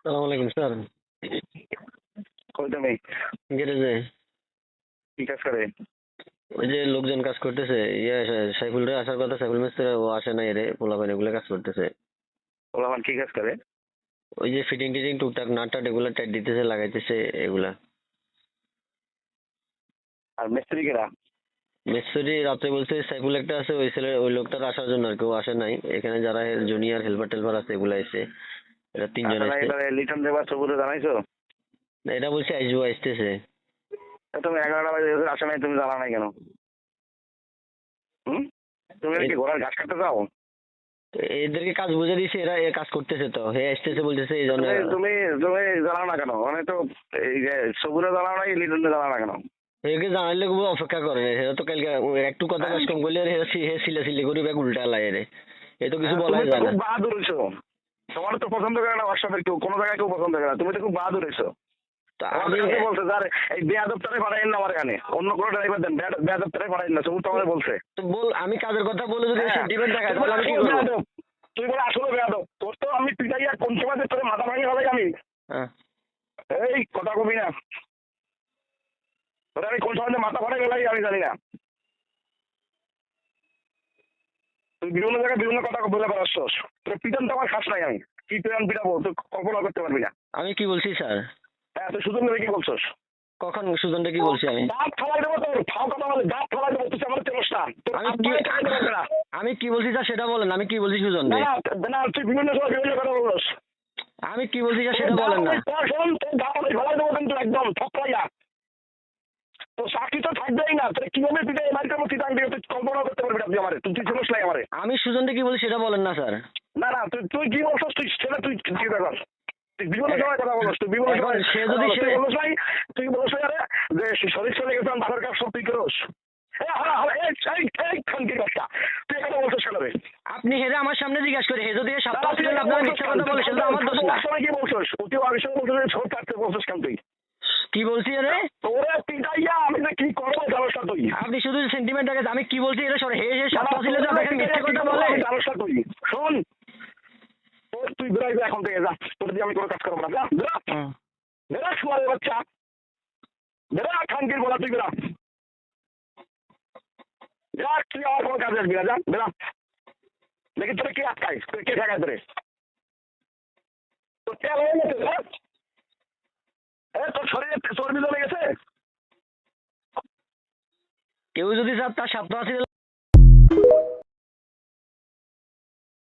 সালাম আলাইকুম স্যার। কই তুমি? গ্যারেজে কি কাজ করে? ওই যে লোকজন কাজ করতেছে, সাইফুল রে আসার কথা, সাইফুল মিস্ত্রি ও আসে নাই রে, পোলাপান এগুলো কাজ করতেছে। ওলামান কি কাজ করে? ওই যে ফিটিং টিটিং টুকটাক নাট টাট এগুলো টাইট দিতেছে, লাগাইতেছে এগুলা। আর মিস্ত্রি কেরা? মিস্ত্রি রাত্রে বলছে সাইফুল একটা আছে, ওই ছেলে ওই লোকটার আসার জন্য আর কেউ আসে নাই। এখানে যারা জুনিয়র হেল্পার টেলপার আছে এগুলা এসে, এটা তিনজন আচ্ছা না, আসছে। এবারে লিটন দেবার সবুরে জানাইছো? এটা বলছে আসবো, আসতেছে। তা তুমি 11টা বাজে আসে নাই, তুমি জানা নাই কেন? হুম? তুমি কি ঘোড়ার ঘাস কাটতে যাও? এদেরকে কাজ বুঝে দিয়েছে, এরা এ কাজ করতেছে, তো হে আসতেছে বলতেছে এই জন্য। তুমি তুমি তুমি জানাও না কেন? মানে তো এই যে সবুরে জানাও নাই, লিটনে জানাও না কেন? একে জানাইলে খুব অপেক্ষা করে না, সেটা তো কালকে একটু কথা কাজ কম করলে হে সিলে সিলে করে ব্যাগ উল্টা লাই রে। এ তো কিছু তুমি বলাই তো যায় না। খুব বাহাদুর হইছো। তোমার তো পছন্দ করে না হোয়াটসঅ্যাপে কেউ, কোনো জায়গায় কেউ পছন্দ করে না। তুমি তো খুব বাহাদুর হইছো। তা আমাদের আমি কাছে বলছে স্যার এই বেয়াদবটারে পাঠাইন না আমার এখানে, অন্য কোনো ড্রাইভার দেন, বেয়াদবটারে পাঠাইন না, সবুর তো আমাদের বলছে। তো বল, আমি কাজের কথা বলে যদি হ্যাঁ, সেন্টিমেন্ট দেখায় তুই তাহলে বলে আমি কি আসলে করবো? বেয়াদব। তুই বলে আসলে বেয়াদব। তোর তো আমি পিটাইয়া কোন সময় যে তোর মাথা ভাঙি হবে আমি। হ্যাঁ। এই কথা কবি না। তোর আমি কোন সময় যে মাথা ফাটাই গেলাই আমি জানি না। তুই বিভিন্ন জায়গায় বিভিন্ন কথা বলে বেড়াচ্ছস। তোর পিটন তো আমার খাস নাই আমি। কি পিটান পিটাবো তুই কল্পনা করতে পারবি না। আমি কি বলছি স্যার? হ্যাঁ, তুই সুযোগ নেবে কি বলছস? কখন সুজনটা কি বলছি আমি? দাঁত ফালাই দেবো তোর, ফাও কথা বলে দাঁত ফালাই দেবো, তুই আমার তেরস না। তোর আমি কি আব্বাই খাইতে পারবে না। আমি কি বলছি স্যার সেটা বলেন, আমি কি বলছি সুজন না রে? না না, তুই বিভিন্ন সময় বিভিন্ন কথা বলছস। আমি কি বলছি স্যার সেটা বলেন না। শোন, তোর দাঁত আমি ফেলাই দেবো কিন্তু একদম ঠকাইয়া। তো চাকরি তো থাকবেই না, তুই কিভাবে পিঠে এবার কেমন চিটাং দিয়ে তুই কল্পনা করতে পারবি না। তুই আমার তুই তুই শুনিস নাই আমারে। আমি সুজনটা কি বলছি সেটা বলেন না স্যার। না না, তুই তুই কি বলছিস? তুই সেটা তুই কি ব্যাপার? তুই বিভিন্ন সময় কথা বলছিস, তুই বিভিন্ন এখন সময় সে যদি তুই সে বলিস নাই, তুই বলিস নাই আরে যে শরীর চলে গেছে বাবার কাজ সব তুই করস। খানকির বাচ্চা, তুই এখানে বলছিস কেন রে? আপনি হেরে আমার সামনে জিজ্ঞাসা করে, হে যদি সপ্তাহ ছিলেন আপনারা মিথ্যা কথা বলে সেটা তো আমার দোষ না। কি বলছিস? তুই আগে সময় বলছিস ছোট থাকতে বলছিস কেন তুই? কি বলছি রে? তোরে পিটাইয়া আমি যে কি করবো জানোস না তুই? আপনি শুধু সেন্টিমেন্ট দেখেন, আমি কি বলছি এটা সরে হে হে সপ্তাহ ছিল যে দেখেন মিথ্যা কথা বলে। জানোস না তুই? শোন, তুই বেরাই এখন থেকে যা, তোর দিয়ে আমি কোনো কাজ করবো না। যা বেরা, বেরা শুয়ারের বাচ্চা, বেরা খানকির বলা, তুই বেরা। যা, তুই আমার কোনো কাজে আসবি না, যা বেরা। দেখি তোরে কে আটকায়, তোর কে ঠেকায় তোরে? তোর তেল হয়ে গেছে, তোর শরীরে চর্বি জমে গেছে। কেউ যদি স্যার তার সপ্তাহ ছিল